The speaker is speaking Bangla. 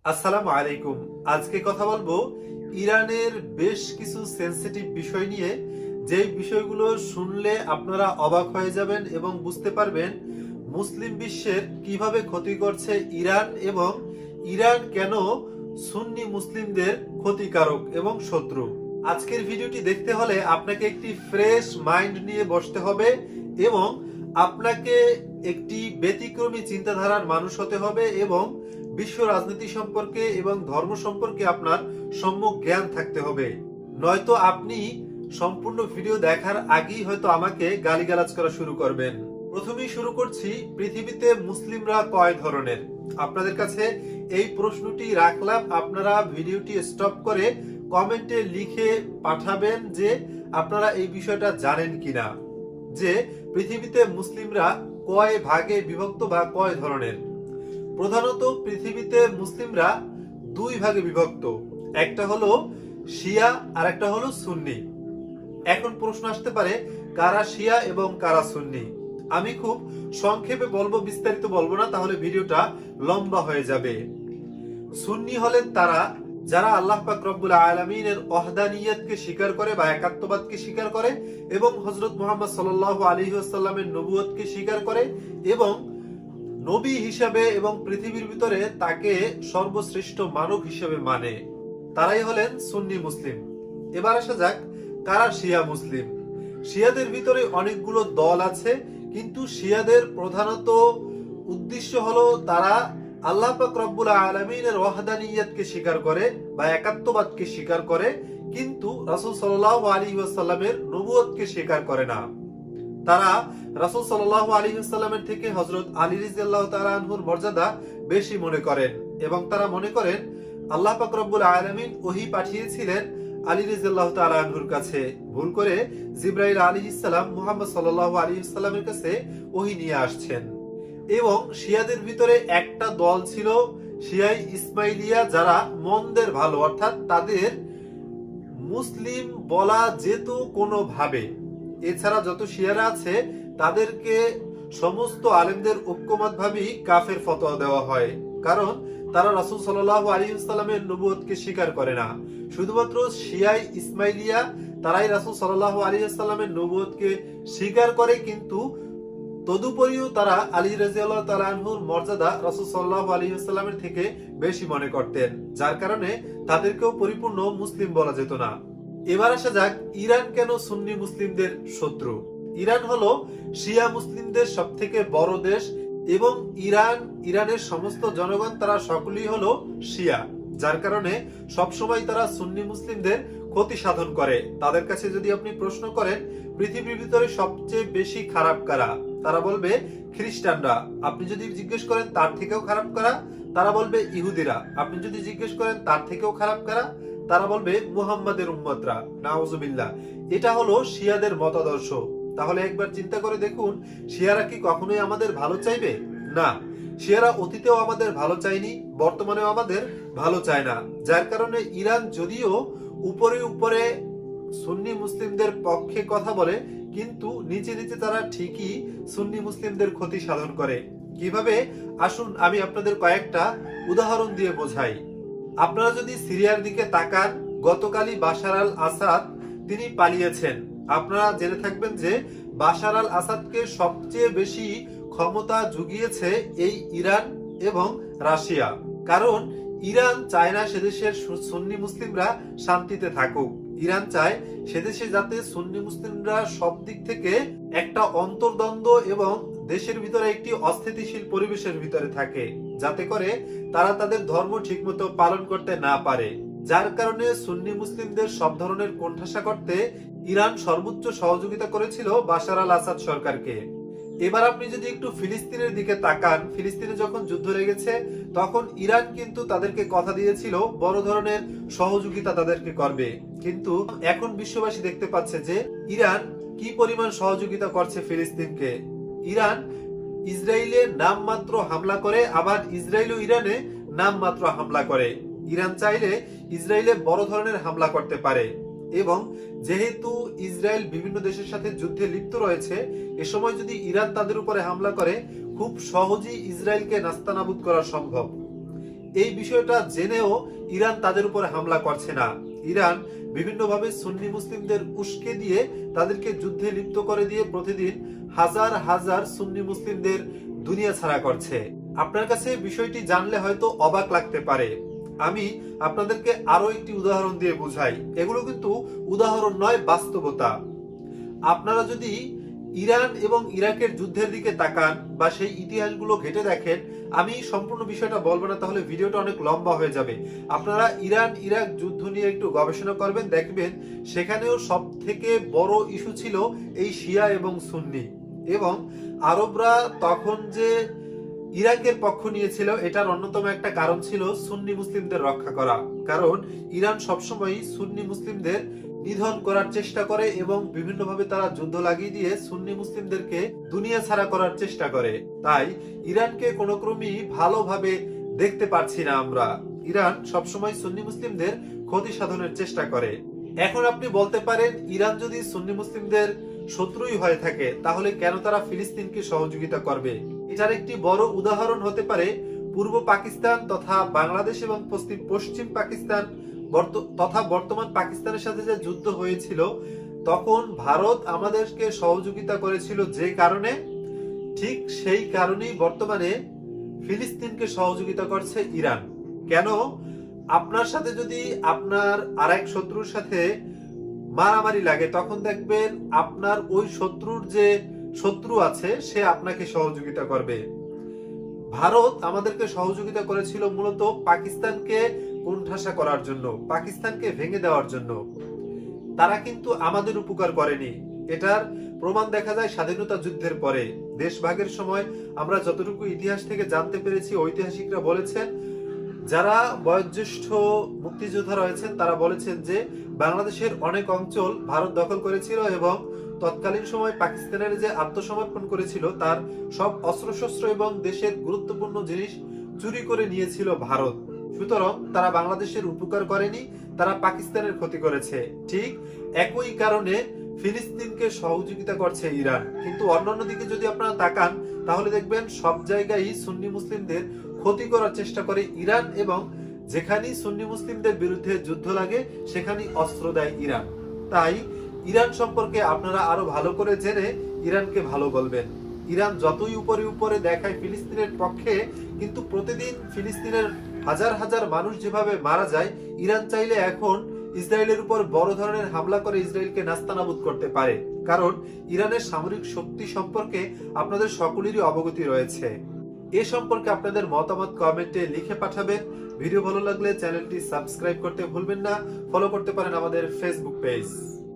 আসসালামু আলাইকুম। আজকে কথা বলবো ইরানের বেশ কিছু সেনসিটিভ বিষয় নিয়ে, যেই বিষয়গুলো শুনলে আপনারা অবাক হয়ে যাবেন এবং বুঝতে পারবেন মুসলিম বিশ্বের কিভাবে ক্ষতি করছে ইরান, এবং ইরান কেন সুন্নি মুসলিমদের ক্ষতিকারক এবং শত্রু। আজকের ভিডিওটি দেখতে হলে আপনাকে একটি ফ্রেশ মাইন্ড নিয়ে বসতে হবে এবং আপনাকে একটি ব্যতিক্রমী চিন্তাধারার মানুষ হতে হবে এবং বিশ্ব রাজনীতি সম্পর্কে এবং ধর্ম সম্পর্কে আপনার সম্যক জ্ঞান থাকতে হবে। নয়তো আপনি সম্পূর্ণ ভিডিও দেখার আগেই হয়তো আমাকে গালিগালাজ করা শুরু করবেন। প্রথমেই শুরু করছি, পৃথিবীতে মুসলিমরা কয় ধরনের? আপনাদের কাছে এই প্রশ্নটি রাখলাম, আপনারা ভিডিওটি স্টপ করে কমেন্টে লিখে পাঠাবেন যে আপনারা এই বিষয়টা জানেন কিনা, যে পৃথিবীতে মুসলিমরা কয় ভাগে বিভক্ত বা কয় ধরনের। প্রধানত পৃথিবীতে মুসলিমরা দুই ভাগে বিভক্ত, একটা হলো শিয়া আর একটা হলো সুন্নি। এখন প্রশ্ন আসতে পারে, কারা শিয়া এবং কারা সুন্নি? আমি খুব সংক্ষেপে বলবো, বিস্তারিত বলবো না, তাহলে ভিডিওটা লম্বা হয়ে যাবে। সুন্নি হলেন তারা যারা আল্লাহ পাক রব্বুল আলামিনের ওয়াহদানিয়তকে স্বীকার করে বা একাত্মবাদকে স্বীকার করে, এবং হযরত মুহাম্মদ সাল্লাল্লাহু আলাইহি ওয়াসাল্লামের নবুয়তকে স্বীকার করে, এবং নবী হিসাবে এবং পৃথিবীর ভিতরে তাকে সর্বশ্রেষ্ঠ মানব হিসেবে মানে। তারাই হলেন সুন্নি মুসলিম। এবার আসা যাক, কারা শিয়া মুসলিম। শিয়াদের ভিতরে অনেকগুলো দল আছে, কিন্তু শিয়াদের প্রধানত উদ্দেশ্য হলো তারা আল্লাহ পাক রব্বুল আলামিনের ওয়াহদানিয়তকে স্বীকার করে বা একাত্মবাদকে স্বীকার করে, কিন্তু রাসূল সাল্লাল্লাহু আলাইহি ওয়াসাল্লামের নবুয়তকে স্বীকার করে না। তারা রাসূল সাল্লাল্লাহু আলাইহি ওয়াসাল্লামের থেকে হযরত আলী রাদিয়াল্লাহু তাআলা আনহুর মর্যাদা বেশি মনে করেন, এবং তারা মনে করেন আল্লাহ পাক রব্বুল আলামিন ওহী পাঠিয়েছিলেন আলী রাদিয়াল্লাহু তাআলা আনহুর কাছে, ভুল করে জিবরাইল আলাইহিস সালাম মুহাম্মদ সাল্লাল্লাহু আলাইহি ওয়াসাল্লামের কাছে ওহী নিয়ে আসছেন। এবং শিয়াদের ভিতরে একটা দল ছিল শিয়াই ইসমাইলিয়া, যারা মন্দের ভালো, অর্থাৎ তাদের মুসলিম বলা যেত কোনো ভাবে। এছাড়া যত শিয়ারা আছে তাদেরকে সমস্ত আলেমদের ঐক্যমত ভাবেই কাফের ফতোয়া দেওয়া হয়, কারণ তারা রাসূল সাল্লাল্লাহু আলাইহি ওয়াসাল্লামের নবুয়তকে স্বীকার করে না। শুধুমাত্র শিয়াই ইসমাইলিয়া তারাই রাসূল সাল্লাল্লাহু আলাইহি ওয়াসাল্লামের নবুয়তকে স্বীকার করে, কিন্তু তদুপরিও তারা আলী রাদিয়াল্লাহু তাআলা আনহুর মর্যাদা রাসূল সাল্লাল্লাহু আলাইহি ওয়াসাল্লামের থেকে বেশি মনে করতেন, যার কারণে তাদেরকেও পরিপূর্ণ মুসলিম বলা যেত না। এবার আসা যাক, ইরান কেন সুন্নি মুসলিমদের শত্রু। ইরান হলো শিয়া মুসলিমদের সবথেকে বড় দেশ, এবং ইরানের সমস্ত জনগণ তারা সকলেই হলো শিয়া, যার কারণে সবসময় তারা সুন্নি মুসলিমদের ক্ষতি সাধন করে। তাদের কাছে যদি আপনি প্রশ্ন করেন পৃথিবীর ভিতরে সবচেয়ে বেশি খারাপ কারা, তারা বলবে খ্রিস্টানরা। আপনি যদি জিজ্ঞেস করেন তার থেকেও খারাপ কারা, তারা বলবে ইহুদিরা। আপনি যদি জিজ্ঞেস করেন তার থেকেও খারাপ কারা, তারা বলবে মুহাম্মাদের উম্মতরা। নাউজুবিল্লাহ। এটা হলো শিয়াদের মতাদর্শ। তাহলে একবার চিন্তা করে দেখুন, শিয়ারা কি কখনোই আমাদের ভালো চাইবে? না। শিয়ারা অতীতেও আমাদের ভালো চায়নি, বর্তমানেও আমাদের ভালো চায় না। যার কারণে ইরান যদিও উপরে উপরে সুন্নি মুসলিমদের পক্ষে কথা বলে, কিন্তু নিচে নিচে তারা ঠিকই সুন্নি মুসলিমদের ক্ষতি সাধন করে। কিভাবে? আসুন আমি আপনাদের কয়েকটা উদাহরণ দিয়ে বোঝাই। আপনারা যদি সিরিয়ার দিকে তাকান, গতকালই বাশার আল আসাদ তিনি পালিয়েছেন। আপনারা জেনে থাকবেন যে বাশার আল আসাদকে সবচেয়ে বেশি ক্ষমতা জুগিয়েছে এই ইরান এবং রাশিয়া, কারণ ইরান চায় না সেদেশের সুন্নি মুসলিমরা শান্তিতে থাকুক। ইরান চায় সেদেশে যাতে সুন্নি মুসলিমরা সব দিক থেকে একটা অন্তর্দ্বন্দ্ব এবং দেশের ভিতরে একটি অস্থিতিশীল পরিবেশের ভিতরে থাকে, যাতে করে তারা তাদের ধর্ম ঠিকমতো পালন করতে না পারে। যার কারণে সুন্নি মুসলিমদের সব ধরনের কোণঠাসা করতে ইরান সর্বোচ্চ সহযোগিতা করেছিল বাশার আল আসাদ সরকারকে। এবার আপনি যদি একটু ফিলিস্তিনের দিকে তাকান, ফিলিস্তিনে যখন যুদ্ধ লেগেছে তখন ইরান কিন্তু তাদেরকে কথা দিয়েছিল বড় ধরনের সহযোগিতা তাদেরকে করবে, কিন্তু এখন বিশ্ববাসী দেখতে পাচ্ছে যে ইরান কি পরিমাণ সহযোগিতা করছে ফিলিস্তিনকে। ইরান ইসরায়েলে নামমাত্র হামলা করে, আবার ইসরায়েল ও ইরানে নামমাত্র হামলা করে। ইরান চাইলে ইসরায়েলে বড় ধরনের হামলা করতে পারে, এবং যেহেতু ইসরায়েল বিভিন্ন দেশের সাথে যুদ্ধে লিপ্ত রয়েছে, এ সময় যদি ইরান তাদের উপরে হামলা করে খুব সহজেই ইসরায়েলকে নাস্তানাবুদ করা সম্ভব। এই বিষয়টা জেনেও ইরান তাদের উপরে হামলা করছে না। ইরান বিভিন্নভাবে সুন্নি মুসলিমদের উস্কে দিয়ে তাদেরকে যুদ্ধে লিপ্ত করে দিয়ে প্রতিদিন হাজার হাজার সুন্নি মুসলিমদের দুনিয়া ছাড়া করছে। আপনার কাছে বিষয়টি জানলে হয়তো অবাক লাগতে পারে। আমি আপনাদেরকে আরো একটি উদাহরণ দিয়ে বুঝাই। এগুলো কিন্তু উদাহরণ নয়, বাস্তবতা। আপনারা যদি ইরান এবং ইরাকের যুদ্ধের দিকে তাকান বা সেই ইতিহাসগুলো ঘেটে দেখেন, আমি সম্পূর্ণ বিষয়টা বলবো না, তাহলে ভিডিওটা অনেক লম্বা হয়ে যাবে। আপনারা ইরান ইরাক যুদ্ধ নিয়ে একটু গবেষণা করবেন, দেখবেন সেখানেও সব থেকে বড় ইস্যু ছিল এই শিয়া এবং সুন্নি। এবং আরবরা তখন যে ইরাকের পক্ষ নিয়েছিল, এটার অন্যতম একটা কারণ ছিল সুন্নি মুসলিমদের রক্ষা করা। কারণ ইরান সবসময় সুন্নি মুসলিমদের নিধন করার চেষ্টা করে এবং বিভিন্নভাবে তারা যুদ্ধ লাগিয়ে দিয়ে সুন্নি মুসলিমদেরকে দুনিয়া ছাড়া করার চেষ্টা করে। তাই ইরানকে কোনো ক্রমেই ভালোভাবে দেখতে পারছি না আমরা। ইরান সবসময় সুন্নি মুসলিমদের ক্ষতি সাধনের চেষ্টা করে। এখন আপনি বলতে পারেন, ইরান যদি সুন্নি মুসলিমদের শত্রুই হয়ে থাকে তাহলে কেন তারা ফিলিস্তিনকে সহযোগিতা করবে? এটার একটি বড় উদাহরণ হতে পারে পূর্ব পাকিস্তান তথা বাংলাদেশ এবং পশ্চিম পাকিস্তান তথা বর্তমান পাকিস্তানের সাথে যে যুদ্ধ হয়েছিল, তখন ভারত আমাদেরকে সহযোগিতা করেছিল যে কারণে, ঠিক সেই কারণেই বর্তমানে ফিলিস্তিনকে সহযোগিতা করছে ইরান। কেন? আপনার সাথে যদি আপনার আরেক শত্রুর সাথে মারামারি লাগে, তখন দেখবেন আপনার ওই শত্রুর যে শত্রু আছে সে আপনাকে সহযোগিতা করবে। ভারত আমাদেরকে সহযোগিতা করেছিল মূলত পাকিস্তানকে কোণঠাসা করার জন্য, পাকিস্তানকে ভেঙে দেওয়ার জন্য। তারা কিন্তু আমাদের উপকার করেনি। এটার প্রমাণ দেখা যায় স্বাধীনতা যুদ্ধের পরে। দেশভাগের সময় আমরা যতটুকু ইতিহাস থেকে জানতে পেরেছি, ঐতিহাসিকরা বলেছেন, যারা বয়োজ্যেষ্ঠ মুক্তিযোদ্ধা রয়েছেন তারা বলেছেন যে বাংলাদেশের অনেক অঞ্চল ভারত দখল করেছিল এবং তৎকালীন সময় পাকিস্তানের যে আত্মসমর্পণ করেছিল তার সব অস্ত্রশস্ত্র এবং দেশের গুরুত্বপূর্ণ জিনিস চুরি করে নিয়েছিল ভারত। সুতরাং তারা বাংলাদেশের উপকার করেনি, তারা পাকিস্তানের ক্ষতি করেছে। ঠিক একই কারণে ফিলিস্তিনকে সহযোগিতা করছে ইরান। কিন্তু অন্যান্য দিকে যদি আপনারা তাকান তাহলে দেখবেন সব জায়গায় সুন্নি মুসলিমদের ক্ষতি করার চেষ্টা করে ইরান, এবং যেখানেই সুন্নি মুসলিমদের বিরুদ্ধে যুদ্ধ লাগে সেখানেই অস্ত্র দেয় ইরান। তাই ইরান সম্পর্কে আপনারা আরো ভালো করে জেনে ইরানকে ভালো বলবেন। ইরান যতই উপরে উপরে দেখায় ফিলিস্তিনের পক্ষে, কিন্তু প্রতিদিন ফিলিস্তিনের হাজার হাজার মানুষ যেভাবে মারা যায়, ইরান চাইলে এখন ইসরায়েলের উপর বড় ধরনের হামলা করে ইসরায়েলকে নাস্তানাবুদ করতে পারে। কারণ ইরানের সামরিক শক্তি সম্পর্কে আপনাদের সকলেরই অবগতি রয়েছে। এ সম্পর্কে আপনাদের মতামত কমেন্টে লিখে পাঠাবেন। ভিডিও ভালো লাগলে চ্যানেলটি সাবস্ক্রাইব করতে ভুলবেন না। ফলো করতে পারেন আমাদের ফেসবুক পেজ।